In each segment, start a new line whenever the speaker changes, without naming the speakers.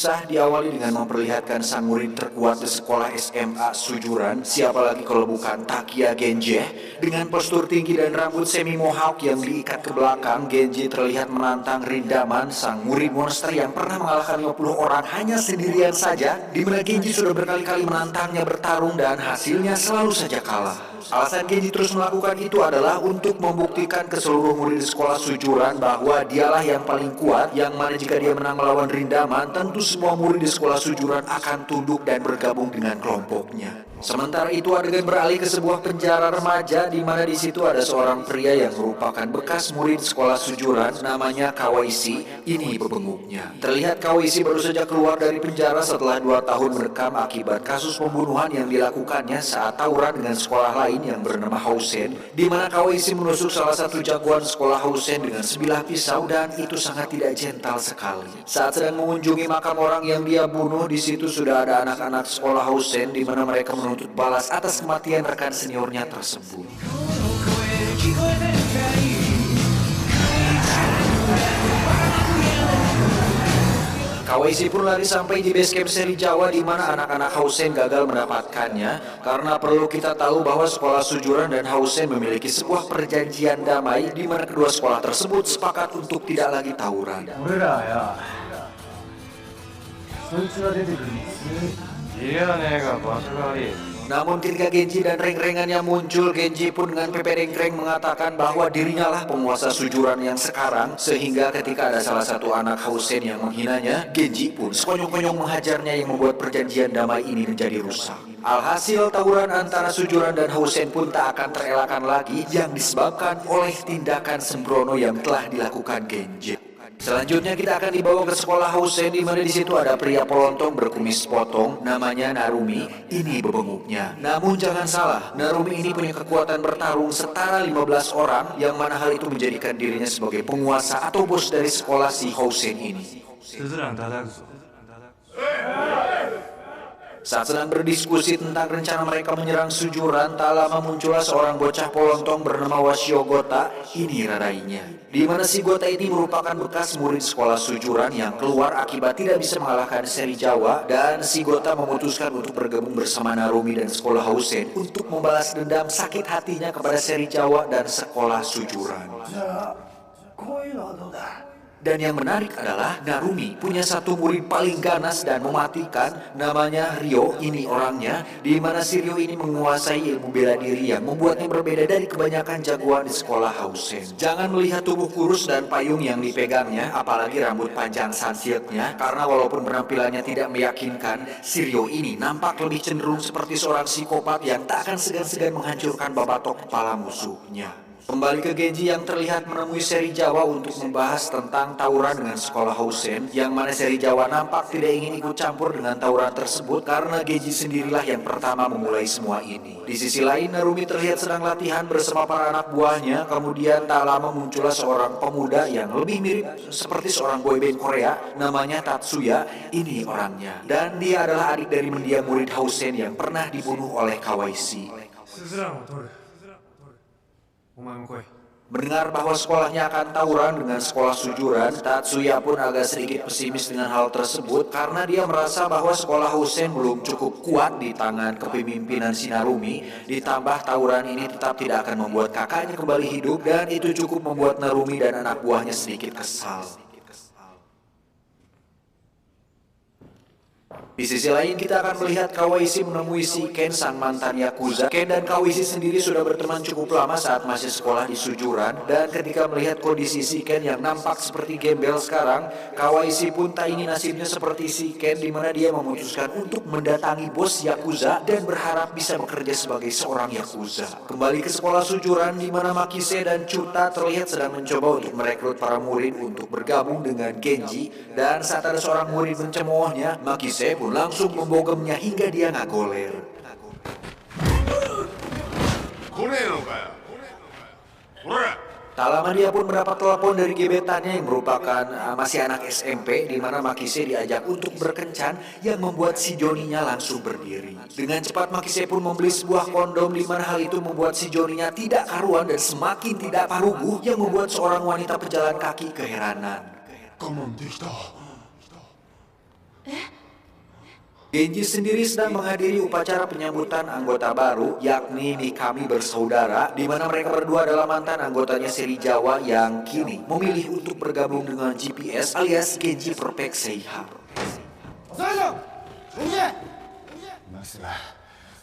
Kisah diawali dengan memperlihatkan sang murid terkuat di sekolah SMA Sujuran, siapa lagi kalau bukan Takia Genji. Dengan postur tinggi dan rambut semi mohawk yang diikat ke belakang, Genji terlihat menantang Rindaman, sang murid monster yang pernah mengalahkan 50 orang hanya sendirian saja, di mana Genji sudah berkali-kali menantangnya bertarung dan hasilnya selalu saja kalah. Alasan Genji terus melakukan itu adalah untuk membuktikan ke seluruh murid di sekolah Sujuran bahwa dialah yang paling kuat, yang mana jika dia menang melawan Rindaman, tentu semua murid di sekolah Sujuran akan tunduk dan bergabung dengan kelompoknya. Sementara itu adegan beralih ke sebuah penjara remaja di mana di situ ada seorang pria yang merupakan bekas murid sekolah Sujuran, namanya Kawaisi. Ini bebenguknya. Terlihat Kawaisi baru saja keluar dari penjara setelah 2 tahun mendekam akibat kasus pembunuhan yang dilakukannya saat tawuran dengan sekolah lain yang bernama Hausen, di mana Kawaisi menusuk salah satu jagoan sekolah Hausen dengan sebilah pisau dan itu sangat tidak gentle sekali. Saat sedang mengunjungi makam orang yang dia bunuh, di situ sudah ada anak-anak sekolah Hausen di mana mereka menuntut balas atas kematian rekan seniornya tersebut. Kawaisi pun lari sampai di base camp seri Jawa di mana anak-anak Hausen gagal mendapatkannya, karena perlu kita tahu bahwa sekolah Sujuran dan Hausen memiliki sebuah perjanjian damai di mana kedua sekolah tersebut sepakat untuk tidak lagi tawuran. Namun ketika Genji dan reng-rengannya muncul, Genji pun dengan Pepe Reng-reng mengatakan bahwa dirinya lah penguasa Sujuran yang sekarang, sehingga ketika ada salah satu anak Hausen yang menghinanya, Genji pun sekonyong-konyong menghajarnya yang membuat perjanjian damai ini menjadi rusak. Alhasil tawuran antara Sujuran dan Hausen pun tak akan terelakkan lagi yang disebabkan oleh tindakan sembrono yang telah dilakukan Genji. Selanjutnya kita akan dibawa ke sekolah Hausen di mana di situ ada pria pelontong berkumis potong namanya Narumi. Ini bebenguknya. Namun jangan salah, Narumi ini punya kekuatan bertarung setara 15 orang, yang mana hal itu menjadikan dirinya sebagai penguasa atau bos dari sekolah si Hausen ini. Saat sedang berdiskusi tentang rencana mereka menyerang Sujuran, tak lama muncullah seorang bocah polontong bernama Washio Gota. Ini rarainya, di mana si Gota ini merupakan bekas murid sekolah Sujuran yang keluar akibat tidak bisa mengalahkan seri Jawa, dan si Gota memutuskan untuk bergabung bersama Narumi dan sekolah Hausen untuk membalas dendam sakit hatinya kepada seri Jawa dan sekolah Sujuran. Dan yang menarik adalah Narumi punya satu murid paling ganas dan mematikan, namanya Ryo. Ini orangnya, di mana si Ryo ini menguasai ilmu bela diri yang membuatnya berbeda dari kebanyakan jagoan di sekolah Hausen. Jangan melihat tubuh kurus dan payung yang dipegangnya, apalagi rambut panjang sunsilknya, karena walaupun penampilannya tidak meyakinkan, si Ryo ini nampak lebih cenderung seperti seorang psikopat yang tak akan segan-segan menghancurkan babatok kepala musuhnya. Kembali ke Genji yang terlihat menemui seri Jawa untuk membahas tentang tawuran dengan sekolah Hausen, yang mana seri Jawa nampak tidak ingin ikut campur dengan tawuran tersebut karena Genji sendirilah yang pertama memulai semua ini. Di sisi lain, Narumi terlihat sedang latihan bersama para anak buahnya, kemudian tak lama muncullah seorang pemuda yang lebih mirip seperti seorang boyband Korea, namanya Tatsuya. Ini orangnya, dan dia adalah adik dari mendiang murid Hausen yang pernah dibunuh oleh Kawaisi. Mendengar bahwa sekolahnya akan tawuran dengan sekolah Sujuran, Tatsuya pun agak sedikit pesimis dengan hal tersebut karena dia merasa bahwa sekolah Hausen belum cukup kuat di tangan kepemimpinan si Narumi. Ditambah tawuran ini tetap tidak akan membuat kakaknya kembali hidup, dan itu cukup membuat Narumi dan anak buahnya sedikit kesal. Di sisi lain kita akan melihat Kawaisi menemui si Ken, sang mantan Yakuza. Ken dan Kawaisi sendiri sudah berteman cukup lama saat masih sekolah di Sujuran, dan ketika melihat kondisi si Ken yang nampak seperti gembel sekarang, Kawaisi pun tak ingin nasibnya seperti si Ken, di mana dia memutuskan untuk mendatangi bos Yakuza dan berharap bisa bekerja sebagai seorang Yakuza. Kembali ke sekolah Sujuran di mana Makise dan Chuta terlihat sedang mencoba untuk merekrut para murid untuk bergabung dengan Genji, dan saat ada seorang murid mencemoohnya, Makise pun langsung membogemnya hingga dia ngagoler. Tak lama dia pun mendapat telepon dari gebetannya yang merupakan masih anak SMP, di mana Makise diajak untuk berkencan, yang membuat si Joninya langsung berdiri. Dengan cepat Makise pun membeli sebuah kondom, di mana hal itu membuat si Joninya tidak karuan dan semakin tidak paruguh, yang membuat seorang wanita pejalan kaki keheranan. Genji sendiri sedang menghadiri upacara penyambutan anggota baru, yakni Mikami bersaudara, di mana mereka berdua adalah mantan anggotanya seri Jawa yang kini memilih untuk bergabung dengan GPS alias Genji Perfect Seiha.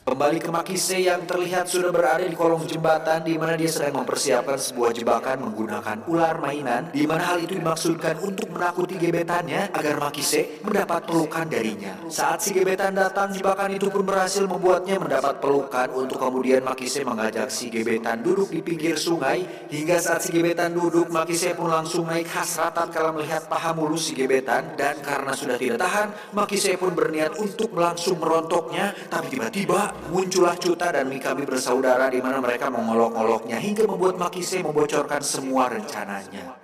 Kembali ke Makise yang terlihat sudah berada di kolong jembatan di mana dia sedang mempersiapkan sebuah jebakan menggunakan ular mainan, di mana hal itu dimaksudkan untuk menakuti gebetannya agar Makise mendapat pelukan darinya. Saat si gebetan datang, jebakan itu pun berhasil membuatnya mendapat pelukan untuk kemudian Makise mengajak si gebetan duduk di pinggir sungai. Hingga saat si gebetan duduk, Makise pun langsung naik hasrat tatkala melihat paha mulus si gebetan, dan karena sudah tidak tahan, Makise pun berniat untuk langsung merontoknya, tapi tiba-tiba muncullah Cuta dan Mikami bersaudara di mana mereka mengolok-oloknya hingga membuat Makise membocorkan semua rencananya.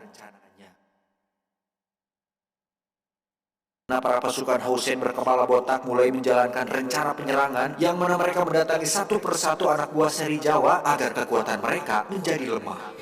Nah, para pasukan Housen berkepala botak mulai menjalankan rencana penyerangan yang mana mereka mendatangi satu persatu anak buah seri Jawa agar kekuatan mereka menjadi lemah.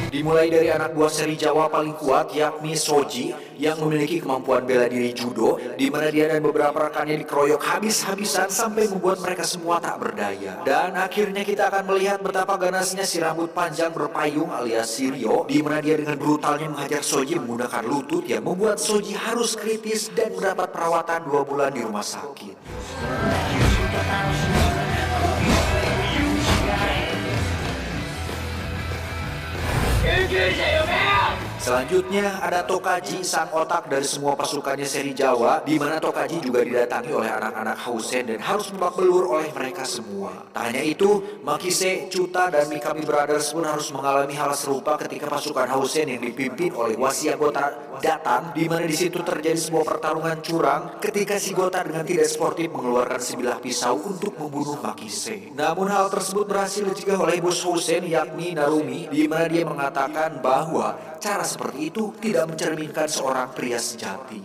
Dimulai dari anak buah seri Jawa paling kuat yakni Soji yang memiliki kemampuan bela diri judo, di mana dia dan beberapa rekannya dikeroyok habis-habisan sampai membuat mereka semua tak berdaya. Dan akhirnya kita akan melihat betapa ganasnya si rambut panjang berpayung alias Sirio, di mana dia dengan brutalnya menghajar Soji menggunakan lutut yang membuat Soji harus kritis dan mendapat perawatan 2 bulan di rumah sakit. Selanjutnya ada Tokaji, sang otak dari semua pasukannya seri Jawa, di mana Tokaji juga didatangi oleh anak-anak Housen dan harus babak belur oleh mereka semua. Tak hanya itu, Makise, Cuta, dan Mikami Brothers pun harus mengalami hal serupa ketika pasukan Housen yang dipimpin oleh Wasi Gota datang, di mana di situ terjadi sebuah pertarungan curang ketika si Gota dengan tidak sportif mengeluarkan sebilah pisau untuk membunuh Makise. Namun hal tersebut berhasil dicegah oleh bos Housen yakni Narumi, di mana dia mengatakan bahwa cara seperti itu tidak mencerminkan seorang pria sejati.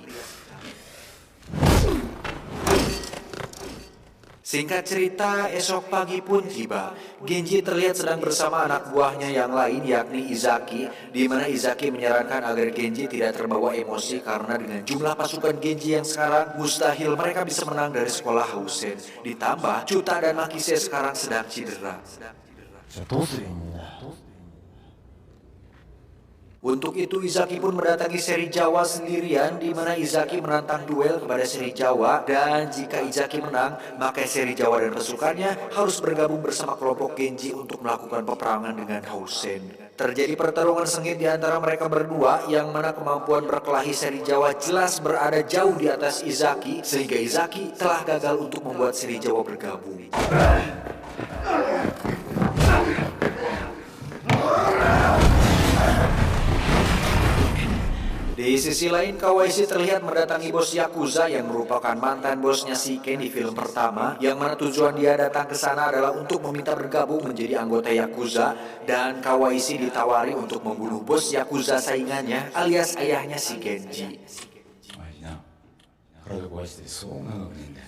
Singkat cerita, esok pagi pun tiba. Genji terlihat sedang bersama anak buahnya yang lain yakni Izaki, di mana Izaki menyarankan agar Genji tidak terbawa emosi karena dengan jumlah pasukan Genji yang sekarang mustahil mereka bisa menang dari sekolah Housen. Ditambah Cuta dan Makise sekarang sedang cedera. Untuk itu Izaki pun mendatangi seri Jawa sendirian, di mana Izaki menantang duel kepada seri Jawa, dan jika Izaki menang maka seri Jawa dan pasukannya harus bergabung bersama kelompok Genji untuk melakukan peperangan dengan Housen. Terjadi pertarungan sengit di antara mereka berdua yang mana kemampuan berkelahi seri Jawa jelas berada jauh di atas Izaki, sehingga Izaki telah gagal untuk membuat seri Jawa bergabung. Di sisi lain, Kawashi terlihat mendatangi bos Yakuza yang merupakan mantan bosnya Shiken di film pertama, yang mana tujuan dia datang ke sana adalah untuk meminta bergabung menjadi anggota Yakuza, dan Kawashi ditawari untuk membunuh bos Yakuza saingannya alias ayahnya si Genji.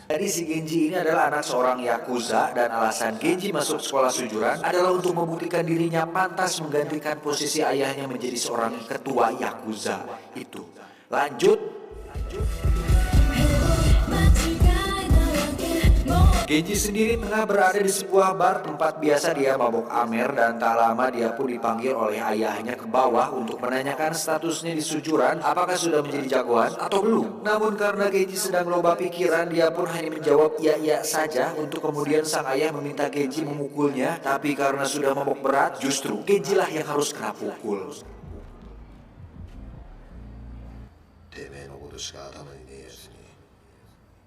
Jadi si Genji ini adalah anak seorang Yakuza, dan alasan Genji masuk sekolah sujuran adalah untuk membuktikan dirinya pantas menggantikan posisi ayahnya menjadi seorang ketua Yakuza itu. Lanjut. Genji sendiri tengah berada di sebuah bar tempat biasa dia mabok amer, dan tak lama dia pun dipanggil oleh ayahnya ke bawah untuk menanyakan statusnya di sujuran, apakah sudah menjadi jagoan atau belum. Namun karena Genji sedang loba pikiran, dia pun hanya menjawab iya-iya saja, untuk kemudian sang ayah meminta Genji memukulnya, tapi karena sudah mabok berat, justru Genji lah yang harus kena pukul.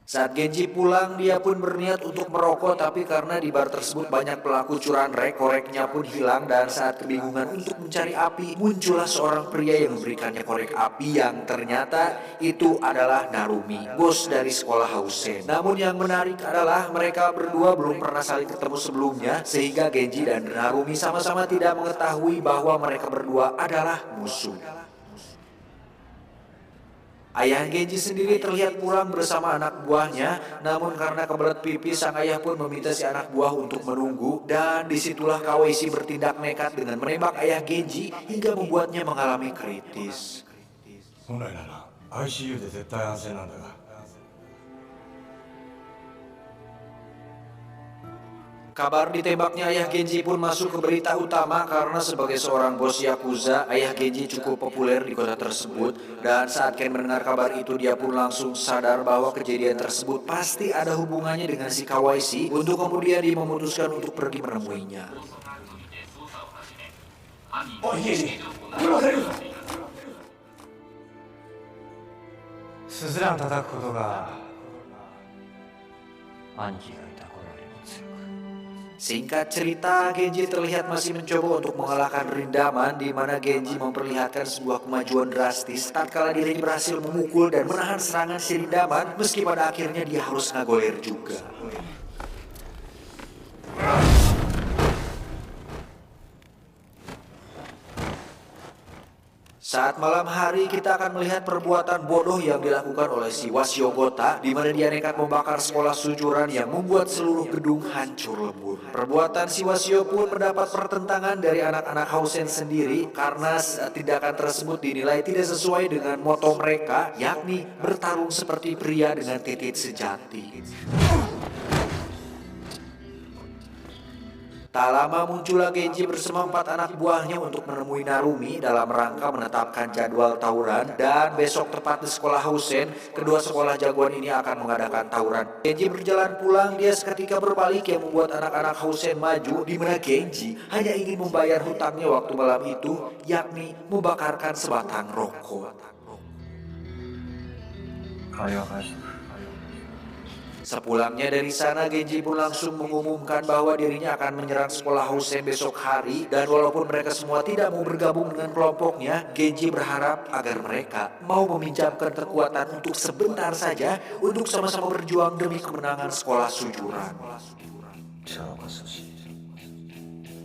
Saat Genji pulang, dia pun berniat untuk merokok, tapi karena di bar tersebut banyak pelaku curanrek, koreknya pun hilang, dan saat kebingungan untuk mencari api, muncullah seorang pria yang memberikannya korek api yang ternyata itu adalah Narumi, bos dari sekolah Housen. Namun yang menarik adalah mereka berdua belum pernah saling ketemu sebelumnya, sehingga Genji dan Narumi sama-sama tidak mengetahui bahwa mereka berdua adalah musuh. Ayah Genji sendiri terlihat pulang bersama anak buahnya, namun karena kebelet pipis, sang ayah pun meminta si anak buah untuk menunggu, dan disitulah Kawashi bertindak nekat dengan menembak ayah Genji hingga membuatnya mengalami kritis.
本来なら ICU で絶対安静なんだが。
Kabar ditembaknya ayah Genji pun masuk ke berita utama karena sebagai seorang bos Yakuza, ayah Genji cukup populer di kota tersebut. Dan saat Ken mendengar kabar itu, dia pun langsung sadar bahwa kejadian tersebut pasti ada hubungannya dengan si Kawaisi. Untuk kemudian dia memutuskan untuk pergi menemuinya.
Oh Genji, kurangぞ。スズラン叩くことが兄貴がいた頃よりも強く。
Singkat cerita, Genji terlihat masih mencoba untuk mengalahkan Rindaman, di mana Genji memperlihatkan sebuah kemajuan drastis tatkala dirinya berhasil memukul dan menahan serangan si Rindaman, meski pada akhirnya dia harus ngagoler juga. Saat malam hari, kita akan melihat perbuatan bodoh yang dilakukan oleh si Wasiogota, di mana dia nekat membakar sekolah sujuran yang membuat seluruh gedung hancur lebur. Perbuatan si Wasio pun mendapat pertentangan dari anak-anak Hausen sendiri karena tindakan tersebut dinilai tidak sesuai dengan moto mereka, yakni bertarung seperti pria dengan titik sejati. Tak lama muncullah Genji bersama 4 anak buahnya untuk menemui Narumi dalam rangka menetapkan jadwal tawuran, dan besok tepat di sekolah Hausen, kedua sekolah jagoan ini akan mengadakan tawuran. Genji berjalan pulang, dia seketika berbalik yang membuat anak-anak Hausen maju, di mana Genji hanya ingin membayar hutangnya waktu malam itu, yakni membakarkan sebatang rokok. Sepulangnya dari sana, Genji pun langsung mengumumkan bahwa dirinya akan menyerang sekolah Hausen besok hari, dan walaupun mereka semua tidak mau bergabung dengan kelompoknya, Genji berharap agar mereka mau meminjamkan kekuatan untuk sebentar saja untuk sama-sama berjuang demi kemenangan sekolah sujuran.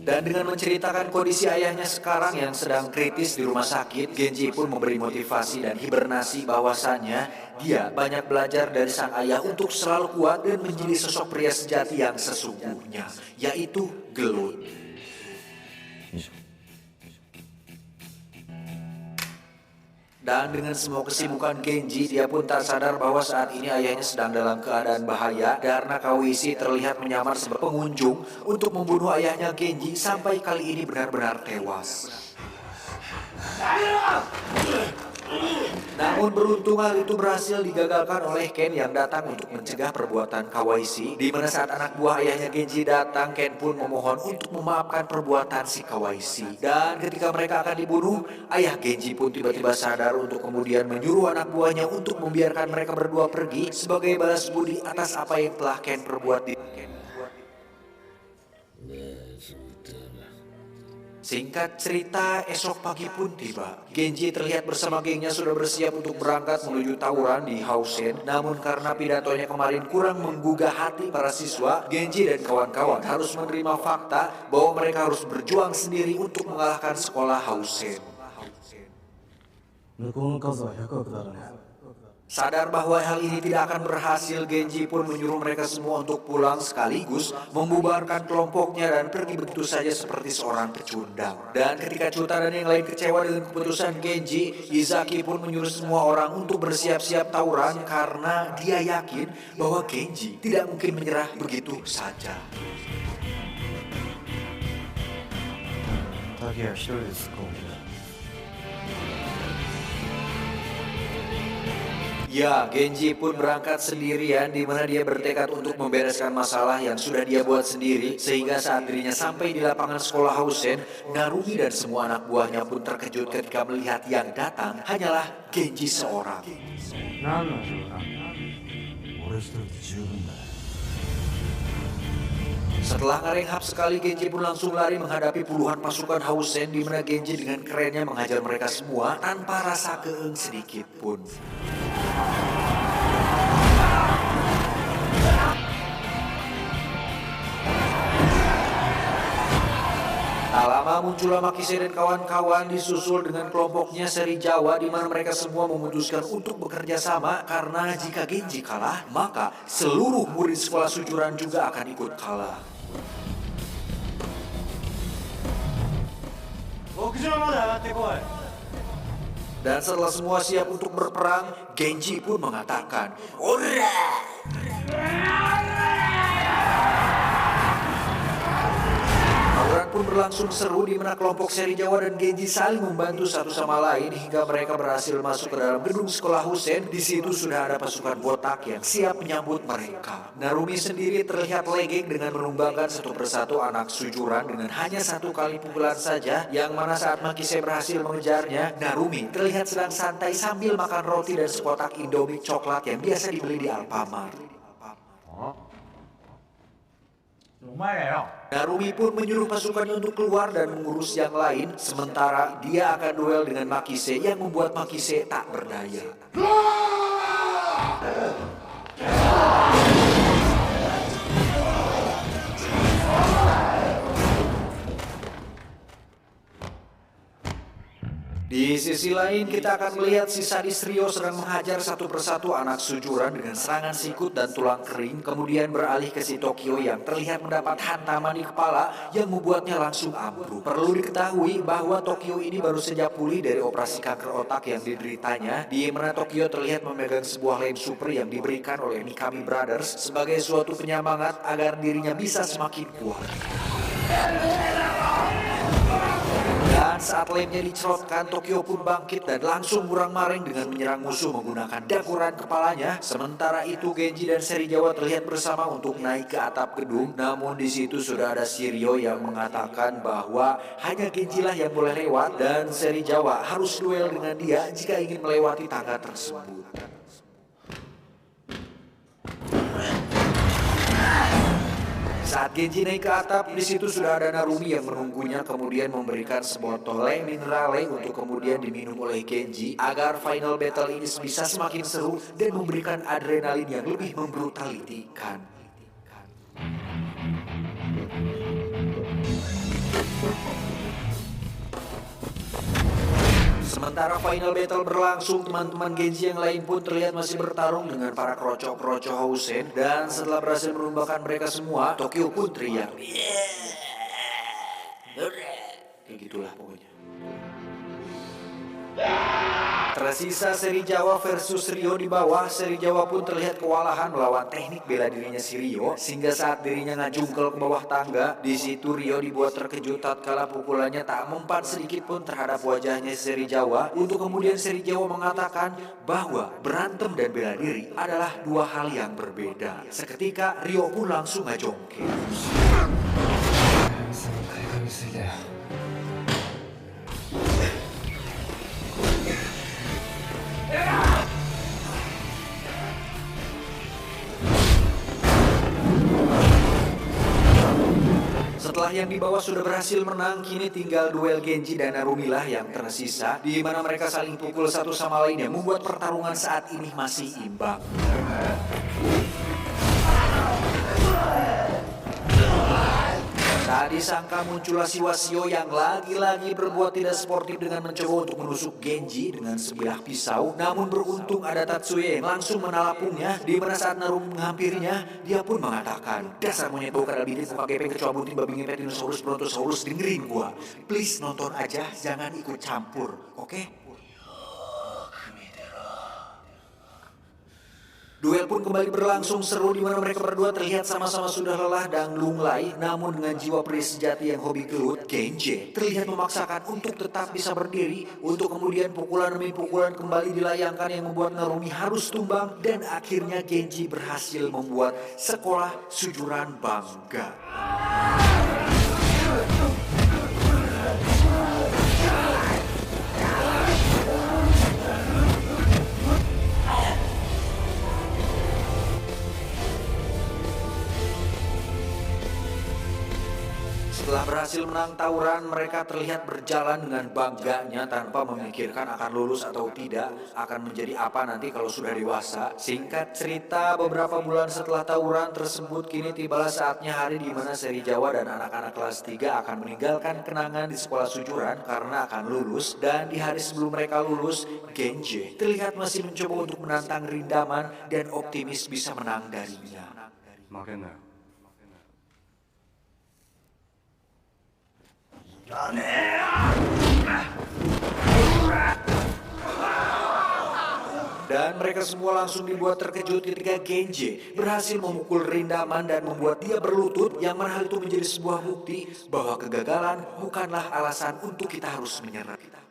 Dan dengan menceritakan kondisi ayahnya sekarang yang sedang kritis di rumah sakit, Genji pun memberi motivasi dan hibernasi bahwasannya dia banyak belajar dari sang ayah untuk selalu kuat dan menjadi sosok pria sejati yang sesungguhnya, yaitu gelut. Dan dengan semua kesibukan Genji, dia pun tak sadar bahwa saat ini ayahnya sedang dalam keadaan bahaya karena Kawaisi terlihat menyamar sebagai pengunjung untuk membunuh ayahnya Genji sampai kali ini benar-benar tewas. Namun beruntung hal itu berhasil digagalkan oleh Ken yang datang untuk mencegah perbuatan Kawaisi, di mana saat anak buah ayahnya Genji datang, Ken pun memohon untuk memaafkan perbuatan si Kawaisi. Dan ketika mereka akan dibunuh, ayah Genji pun tiba-tiba sadar untuk kemudian menyuruh anak buahnya untuk membiarkan mereka berdua pergi sebagai balas budi atas apa yang telah Ken perbuat di Singkat cerita, esok pagi pun tiba. Genji terlihat bersama gengnya sudah bersiap untuk berangkat menuju tawuran di Hausen. Namun karena pidatonya kemarin kurang menggugah hati para siswa, Genji dan kawan-kawan harus menerima fakta bahwa mereka harus berjuang sendiri untuk mengalahkan sekolah Hausen. Sadar bahwa hal ini tidak akan berhasil, Genji pun menyuruh mereka semua untuk pulang sekaligus membubarkan kelompoknya dan pergi begitu saja seperti seorang pecundang. Dan ketika Chuta dan yang lain kecewa dengan keputusan Genji, Izaki pun menyuruh semua orang untuk bersiap-siap tawuran karena dia yakin bahwa Genji tidak mungkin menyerah begitu saja. Ya, Genji pun berangkat sendirian, di mana dia bertekad untuk membereskan masalah yang sudah dia buat sendiri, sehingga saat dirinya sampai di lapangan sekolah Hausen, Narumi dan semua anak buahnya pun terkejut ketika melihat yang datang hanyalah Genji seorang. Setelah ngerenghap sekali, Genji pun langsung lari menghadapi puluhan pasukan Hausen, di mana Genji dengan kerennya menghajar mereka semua tanpa rasa keeng sedikit pun. Tak lama muncullah Makise dan kawan-kawan disusul dengan kelompoknya seri Jawa, di mana mereka semua memutuskan untuk bekerja sama karena jika Genji kalah, maka seluruh murid sekolah sujuran juga akan ikut kalah. Dan setelah semua siap untuk berperang, Genji pun mengatakan, "Ora!" Tawuran pun berlangsung seru di mana kelompok seri Jawa dan Genji saling membantu satu sama lain hingga mereka berhasil masuk ke dalam gedung sekolah Husen. Di situ sudah ada pasukan botak yang siap menyambut mereka. Narumi sendiri terlihat legeng dengan menumbangkan satu persatu anak sujuran dengan hanya satu kali pukulan saja, yang mana saat Makise berhasil mengejarnya, Narumi terlihat sedang santai sambil makan roti dan sekotak Indomie coklat yang biasa dibeli di Alfamart. Narumi pun menyuruh pasukannya untuk keluar dan mengurus yang lain, sementara dia akan duel dengan Makise yang membuat Makise tak berdaya. Di sisi lain, kita akan melihat si sadis Rio sedang menghajar satu persatu anak sujuran dengan serangan sikut dan tulang kering, kemudian beralih ke si Tokyo yang terlihat mendapat hantaman di kepala yang membuatnya langsung ambruk. Perlu diketahui bahwa Tokyo ini baru saja pulih dari operasi kanker otak yang dideritanya, di mana Tokyo terlihat memegang sebuah lem super yang diberikan oleh Mikami Brothers sebagai suatu penyemangat agar dirinya bisa semakin kuat. Dan saat lemnya dicerotkan, Tokyo pun bangkit dan langsung murang-maring dengan menyerang musuh menggunakan daguran kepalanya. Sementara itu Genji dan seri Jawa terlihat bersama untuk naik ke atap gedung. Namun di situ sudah ada Shiryo yang mengatakan bahwa hanya Genji lah yang boleh lewat dan seri Jawa harus duel dengan dia jika ingin melewati tangga tersebut. Saat Genji naik ke atap, di situ sudah ada Narumi yang menunggunya, kemudian memberikan sebotol le minerale untuk kemudian diminum oleh Genji agar final battle ini bisa semakin seru dan memberikan adrenalin yang lebih membrutalikan. Sementara final battle berlangsung, teman-teman Genji yang lain pun terlihat masih bertarung dengan para krocok-krocok Housen. Dan setelah berhasil menumbangkan mereka semua, Tokyo pun teriak, kayak gitulah pokoknya. Tersisa seri Jawa versus Rio di bawah. Seri Jawa pun terlihat kewalahan melawan teknik bela dirinya si Rio, sehingga saat dirinya ngajungkel ke bawah tangga, di situ Rio dibuat terkejut tatkala pukulannya tak mempan sedikit pun terhadap wajahnya seri Jawa. Untuk kemudian seri Jawa mengatakan bahwa berantem dan bela diri adalah dua hal yang berbeda. Seketika Rio pun langsung ngajongkel. Setelah yang di bawah sudah berhasil menang, kini tinggal duel Genji dan Narumi lah yang tersisa, di mana mereka saling pukul satu sama lain yang membuat pertarungan saat ini masih imbang. Tak disangka muncullah si Wasio yang lagi-lagi berbuat tidak sportif dengan mencoba untuk menusuk Genji dengan sebilah pisau. Namun beruntung ada Tatsuya yang langsung menalapungnya, di mana saat Narumi menghampirinya, dia pun mengatakan, "Dasar monyet bau kadal bintik muka gepeng kecoa bunting babi ngepet dinosaurus brontosaurus, dengerin gua. Please nonton aja, jangan ikut campur, oke?" Duel pun kembali berlangsung seru di mana mereka berdua terlihat sama-sama sudah lelah dan lunglai, namun dengan jiwa pria sejati yang hobi gelut, Genji terlihat memaksakan untuk tetap bisa berdiri, untuk kemudian pukulan demi pukulan kembali dilayangkan yang membuat Narumi harus tumbang, dan akhirnya Genji berhasil membuat sekolah sujuran bangga. Setelah berhasil menang tawuran, mereka terlihat berjalan dengan bangganya tanpa memikirkan akan lulus atau tidak, akan menjadi apa nanti kalau sudah dewasa. Singkat cerita, beberapa bulan setelah tawuran tersebut, kini tibalah saatnya hari di mana seri Jawa dan anak-anak kelas 3 akan meninggalkan kenangan di sekolah sujuran karena akan lulus. Dan di hari sebelum mereka lulus, Genji terlihat masih mencoba untuk menantang Rindaman dan optimis bisa menang darinya. Dan mereka semua langsung dibuat terkejut ketika Genji berhasil memukul Rindaman dan membuat dia berlutut, yang mana hal itu menjadi sebuah bukti bahwa kegagalan bukanlah alasan untuk kita harus menyerah.